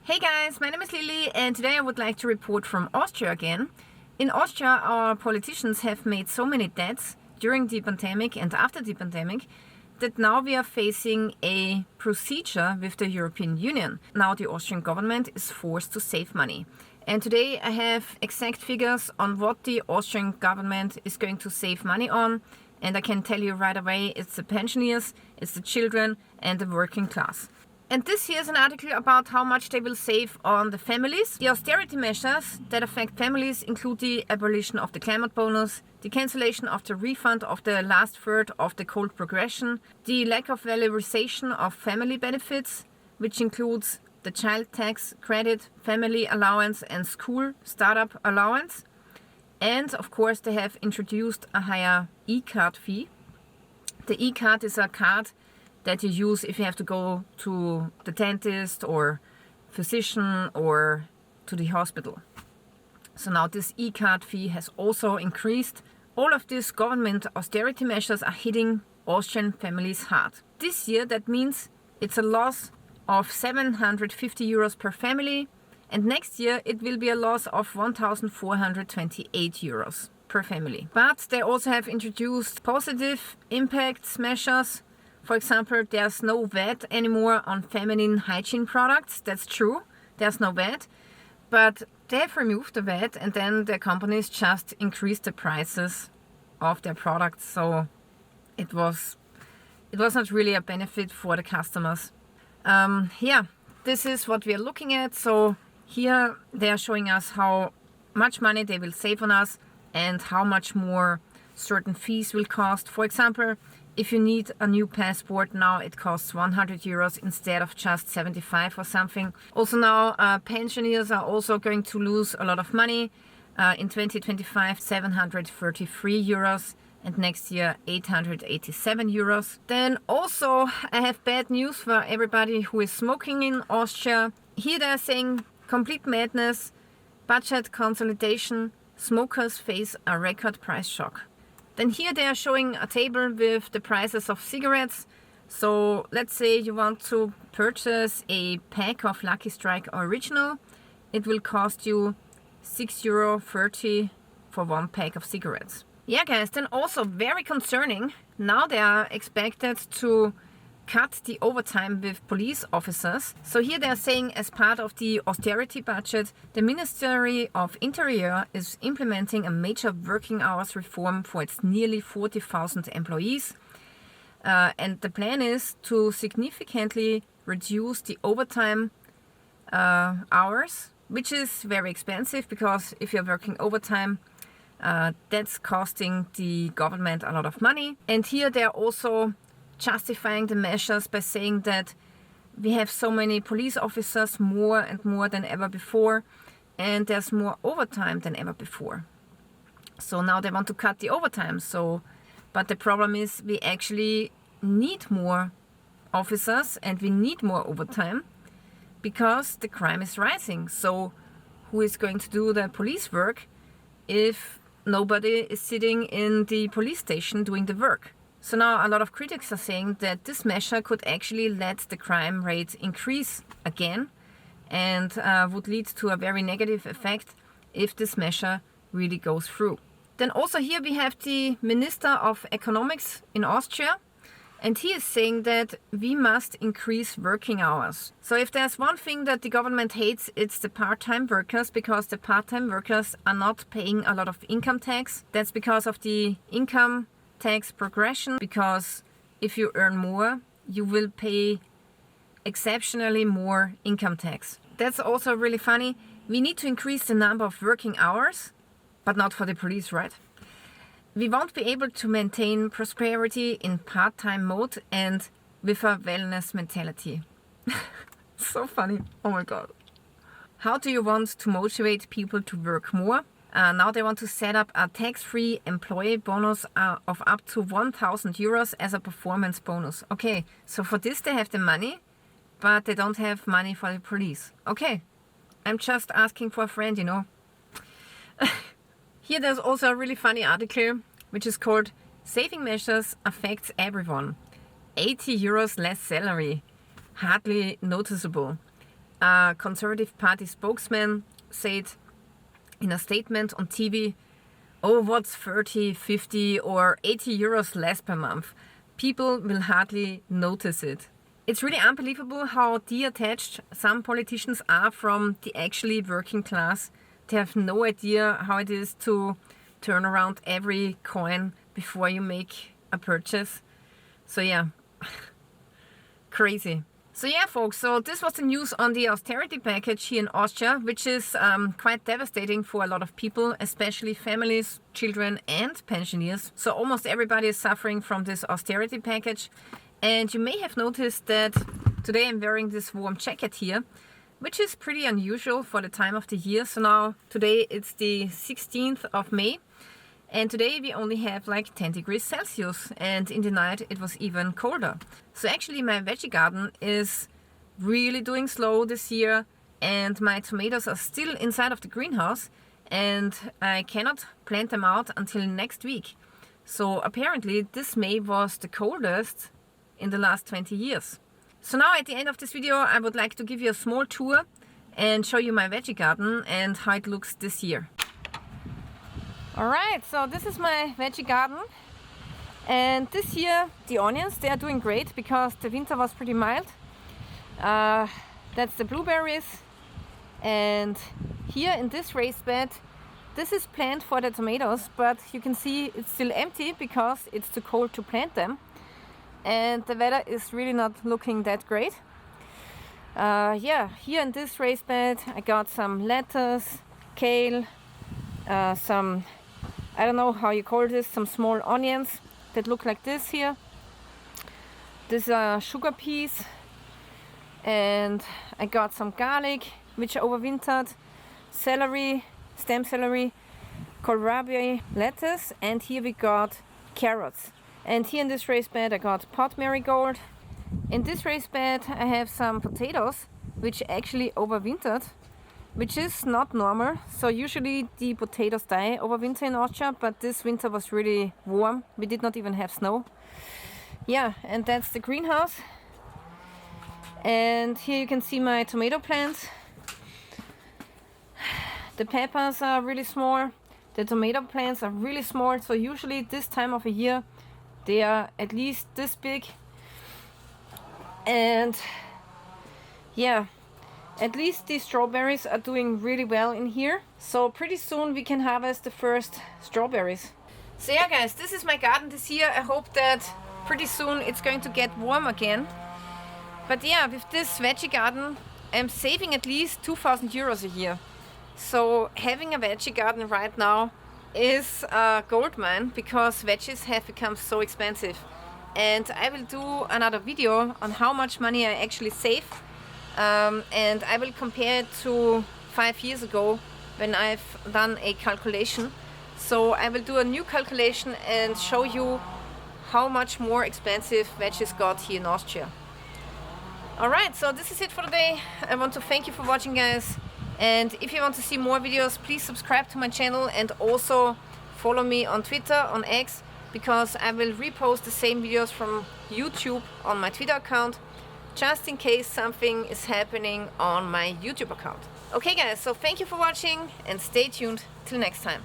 Hey guys, my name is Lilly and today I would like to report from Austria again. In Austria, our politicians have made so many debts during the pandemic and after the pandemic that now we are facing a procedure with the European Union. Now the Austrian government is forced to save money. And today I have exact figures on what the Austrian government is going to save money on. And I can tell you right away, it's the pensioners, it's the children and the working class. And this here is an article about how much they will save on the families. The austerity measures that affect families include the abolition of the climate bonus, the cancellation of the refund of the last third of the cold progression, the lack of valorization of family benefits, which includes the child tax credit, family allowance and school startup allowance. And of course they have introduced a higher e-card fee. The e-card is a card that you use if you have to go to the dentist or physician or to the hospital. So now this e-card fee has also increased. All of these government austerity measures are hitting Austrian families hard. This year that means it's a loss of 750 euros per family, and next year it will be a loss of 1,428 euros per family. But they also have introduced positive impacts measures. For example, there's no VAT anymore on feminine hygiene products. That's true, there's no VAT. But they've removed the VAT and then the companies just increased the prices of their products. So it was not really a benefit for the customers. This is what we are looking at. So here they are showing us how much money they will save on us and how much more certain fees will cost. For example, if you need a new passport, now it costs 100 euros instead of just 75 or something. Also now pensioners are also going to lose a lot of money. In 2025, 733 euros and next year 887 euros. Then also I have bad news for everybody who is smoking in Austria. Here they are saying complete madness, budget consolidation, smokers face a record price shock. Then here they are showing a table with the prices of cigarettes. So let's say you want to purchase a pack of Lucky Strike Original. It will cost you €6.30 for one pack of cigarettes. Yeah guys, then also very concerning, now they are expected to cut the overtime with police officers. So here they are saying as part of the austerity budget, the Ministry of Interior is implementing a major working hours reform for its nearly 40,000 employees. And the plan is to significantly reduce the overtime hours, which is very expensive because if you're working overtime, that's costing the government a lot of money. And here they are also justifying the measures by saying that we have so many police officers, more and more than ever before, and there's more overtime than ever before. So now they want to cut the overtime. But the problem is we actually need more officers and we need more overtime because the crime is rising. So who is going to do the police work if nobody is sitting in the police station doing the work? So now a lot of critics are saying that this measure could actually let the crime rate increase again and would lead to a very negative effect if this measure really goes through. Then also here we have the Minister of Economics in Austria, and he is saying that we must increase working hours. So if there's one thing that the government hates, it's the part-time workers, because the part-time workers are not paying a lot of income tax. That's because of the income tax progression, because if you earn more, you will pay exceptionally more income tax. That's also really funny. We need to increase the number of working hours, but not for the police, right? We won't be able to maintain prosperity in part-time mode and with a wellness mentality. So funny. Oh my god. How do you want to motivate people to work more? Now they want to set up a tax-free employee bonus of up to 1,000 euros as a performance bonus. Okay, so for this they have the money, but they don't have money for the police. Okay, I'm just asking for a friend, you know. Here there's also a really funny article, which is called Saving Measures Affects Everyone. 80 euros less salary. Hardly noticeable. a Conservative Party spokesman said in a statement on TV, oh, what's 30, 50 or 80 euros less per month? People will hardly notice it. It's really unbelievable how detached some politicians are from the actually working class. They have no idea how it is to turn around every coin before you make a purchase. So yeah, crazy. So yeah, folks, so this was the news on the austerity package here in Austria, which is quite devastating for a lot of people, especially families, children and pensioners. So almost everybody is suffering from this austerity package. And you may have noticed that today I'm wearing this warm jacket here, which is pretty unusual for the time of the year. So now today it's the 16th of May. And today we only have like 10 degrees Celsius, and in the night it was even colder. So actually my veggie garden is really doing slow this year, and my tomatoes are still inside of the greenhouse and I cannot plant them out until next week. So apparently this May was the coldest in the last 20 years. So now at the end of this video I would like to give you a small tour and show you my veggie garden and how it looks this year. Alright, so this is my veggie garden, and this year the onions, they are doing great because the winter was pretty mild. That's the blueberries, and here in this raised bed, this is planned for the tomatoes, but you can see it's still empty because it's too cold to plant them, and the weather is really not looking that great. Yeah, here in this raised bed I got some lettuce, kale, some, I don't know how you call this, some small onions that look like this here. These are sugar peas, and I got some garlic which overwintered, celery, stem celery, kohlrabi lettuce, and here we got carrots. And here in this raised bed I got pot marigold. In this raised bed I have some potatoes which actually overwintered, which is not normal. So usually the potatoes die over winter in Austria, but this winter was really warm. We did not even have snow. Yeah, and that's the greenhouse. And here you can see my tomato plants. The peppers are really small. The tomato plants are really small. So usually this time of a year they are at least this big. And yeah, at least the strawberries are doing really well in here. So pretty soon we can harvest the first strawberries. So yeah guys, this is my garden this year. I hope that pretty soon it's going to get warm again. But yeah, with this veggie garden I'm saving at least 2,000 euros a year. So having a veggie garden right now is a gold mine because veggies have become so expensive. And I will do another video on how much money I actually save. And I will compare it to 5 years ago when I've done a calculation. So I will do a new calculation and show you how much more expensive veggies got here in Austria. Alright, so this is it for today. I want to thank you for watching, guys. And if you want to see more videos, please subscribe to my channel and also follow me on Twitter, on X, because I will repost the same videos from YouTube on my Twitter account, just in case something is happening on my YouTube account. Okay guys, so thank you for watching and stay tuned till next time.